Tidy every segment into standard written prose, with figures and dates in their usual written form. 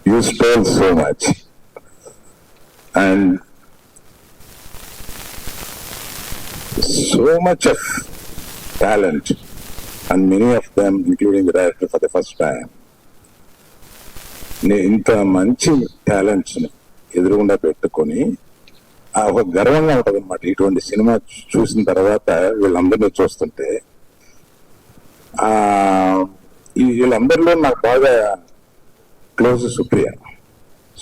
You stole so much. And so much of talent, and many of them, including the director for the first time, ఇంత మంచి టాలెంట్స్ని ఎదురుగుండా పెట్టుకొని ఒక గర్వంగా ఉంటుంది అనమాట. ఇటువంటి సినిమా చూసిన తర్వాత వీళ్ళందరినీ చూస్తుంటే వీళ్ళందరిలో నాకు బాగా క్లోజ్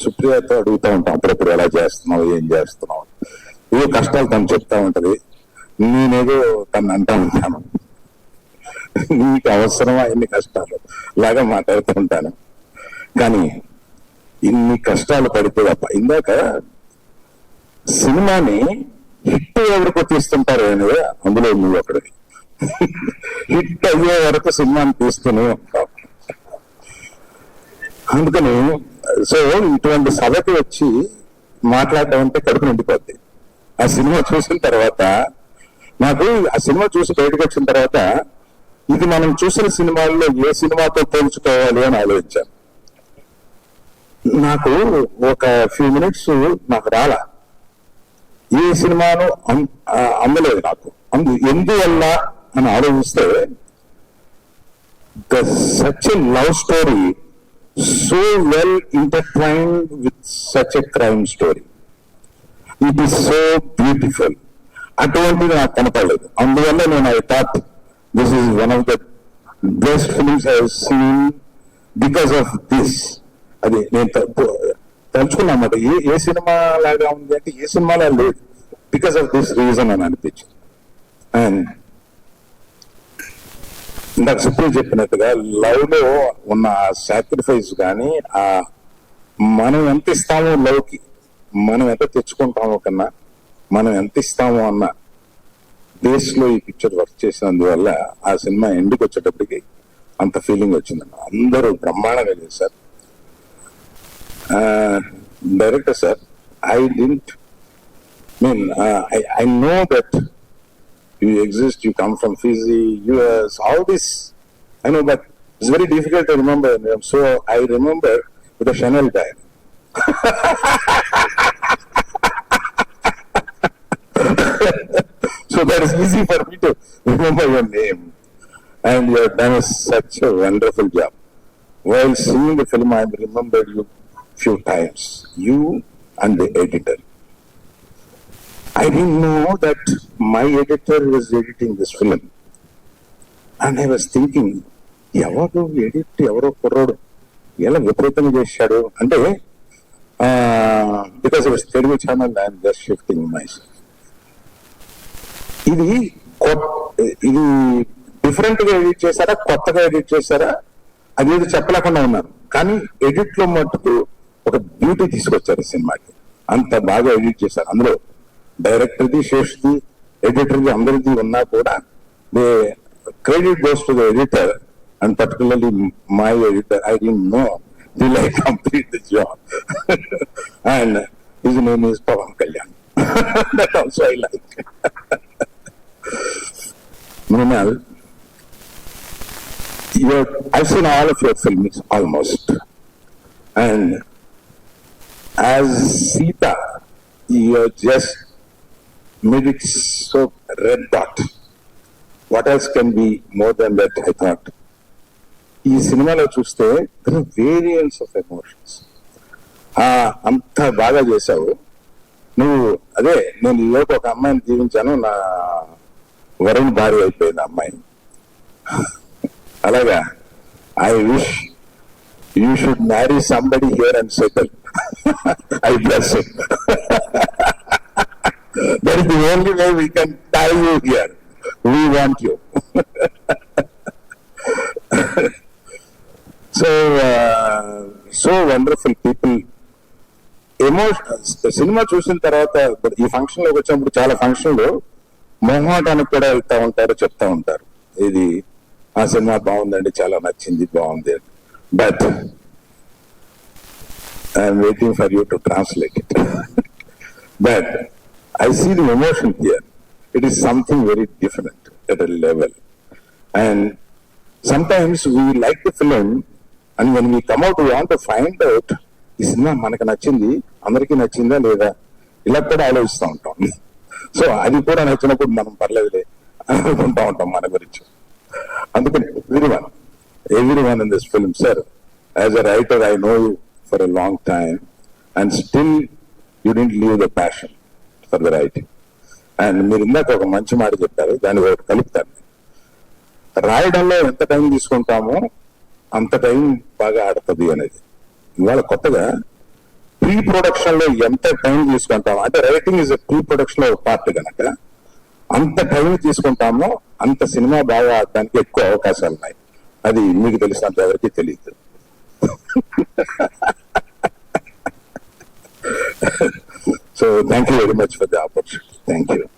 సుప్రియతో అడుగుతూ ఉంటాం అప్పుడప్పుడు ఎలా చేస్తున్నావు, ఏం చేస్తున్నావు, ఏదో కష్టాలు తను చెప్తా ఉంటది, నేనేదో తను అంటా ఉంటాను, నీకు అవసరమా ఎన్ని కష్టాలు లాగా మాట్లాడుతూ ఉంటాను. కానీ ఇన్ని కష్టాలు పడితే తప్ప ఇందాక సినిమాని హిట్ ఎవరికో తీస్తుంటారు అనేది అందులో నువ్వు ఒకటి హిట్ అయ్యే వరకు సినిమాని తీస్తూనే ఉంటావు. అందుకని సో ఇటువంటి సభకి వచ్చి మాట్లాడటం అంటే కడుపు నిండిపోద్ది. ఆ సినిమా చూసిన తర్వాత నాకు ఆ సినిమా చూసి బయటకు వచ్చిన తర్వాత ఇది మనం చూసిన సినిమాల్లో ఏ సినిమాతో పోల్చుకోవాలి అని ఆలోచించాను. నాకు ఒక ఫ్యూ మినిట్స్ నాకు రాలా, ఏ సినిమాను అందలేదు నాకు. ఎందువల్ల అని ఆలోచిస్తే such a love story so well intertwined with such a crime story. It is so beautiful. అటువంటిది నాకు కనపడలేదు. అందువల్ల నేను I thought this is one of the best films I have seen because of this. అది నేను తలుచుకున్నా అన్నమాట. ఏ cinema లాగా ఉంది అంటే ఏ సినిమాలో లేదు, బికాస్ ఆఫ్ దిస్ రీజన్ అని అనిపించింది. అండ్ ఇందాక సుప్రీం చెప్పినట్టుగా లవ్ లో ఉన్న సాక్రిఫైస్ కానీ ఆ మనం ఎంత ఇస్తామో లవ్కి, మనం ఎంత తెచ్చుకుంటామో కన్నా మనం ఎంత ఇస్తామో అన్న బేస్ లో ఈ పిక్చర్ వర్క్ చేసినందువల్ల ఆ సినిమా ఎండ్కి వచ్చేటప్పటికి అంత ఫీలింగ్ వచ్చిందన్న. అందరూ బ్రహ్మాండంగా చేశారు. Director sir, I know that you exist, you come from Fiji, US, all this, I know, but it's very difficult to remember. So I remember with a Chanel bag. So that is easy for me to remember your name. And you have done such a wonderful job. While seeing the film, I remembered you few times, you and the editor. I didn't know that my editor was editing this film. And I was thinking, ఎవరు edit, ఎవరో కుర్రోడు ఎలా విపరీతంగా చేశాడు అంటే, because it was Telugu channel I'm just shifting my self. ఇది different గా edit చేశారా, కొత్తగా ఎడిట్ చేశారా అది చెప్పలేకుండా ఉన్నాను. కానీ ఎడిట్ లో మటుకు ఒక బ్యూటీ తీసుకొచ్చారు సినిమాకి. అంత బాగా ఎడిట్ చేశారు. అందులో డైరెక్టర్ది, శేష్ది, ఎడిటర్ది అందరిది ఉన్నా కూడా they credit goes to the editor and particularly my editor. I didn't know till I complete the job. And his name is Pawan Kalyan. That also I like. Mrinal, I've seen all of your films almost. And as Sita, you just made it so red dot. What else can be more than that, I thought. ఈ సినిమాలో చూస్తే variance of emotions అంత బాగా చేశావు నువ్వు. అదే నేను ఈరోజు ఒక అమ్మాయిని జీవించాను, నా వరుణ్ భార్య అయిపోయింది అమ్మాయి. అలాగా I wish you should marry somebody here and settle. I bless it. That is the only way we can tie you here. We want you. So wonderful people. Cinema చూసిన తర్వాత ఈ ఫంక్షన్ లోకి వచ్చినప్పుడు చాలా ఫంక్షన్లు మొహమాటానికి కూడా వెళ్తా ఉంటారు, చెప్తా ఉంటారు, ఇది ఆ సినిమా బాగుందండి, చాలా నచ్చింది, బాగుంది. But I'm waiting for you to translate it. But I see the emotion here. It is something very different at a level. And sometimes we like the film, and when we come out we want to find out ఈ cinema మనకు నచ్చింది, అందరికీ నచ్చిందా లేదా, ఇలా కూడా ఆలోచిస్తూ ఉంటాం. సో అది కూడా నచ్చినప్పుడు మనం పర్లేదులే అనుకుంటా ఉంటాం మన గురించి. అందుకని everyone in this film, sir, as a writer, I know you for a long time, and still you didn't leave the passion for the writing. And మీరు ఇందాక ఒక మంచి మాట చెప్పారు, దాన్ని ఒకటి కలుపుతారు. రాయడంలో ఎంత టైం తీసుకుంటామో అంత టైం బాగా ఆడుతుంది అనేది. ఇవాళ కొత్తగా ప్రీ ప్రొడక్షన్ లో ఎంత టైం తీసుకుంటామో, అంటే రైటింగ్ ఇస్ ప్రీ ప్రొడక్షన్ లో పార్ట్ కనుక అంత టైం తీసుకుంటామో అంత సినిమా బాగా ఆడడానికి ఎక్కువ అవకాశాలు ఉన్నాయి. అది మీకు తెలిసినంత ఎవరికి తెలియదు. So thank you very much for the opportunity. Thank you.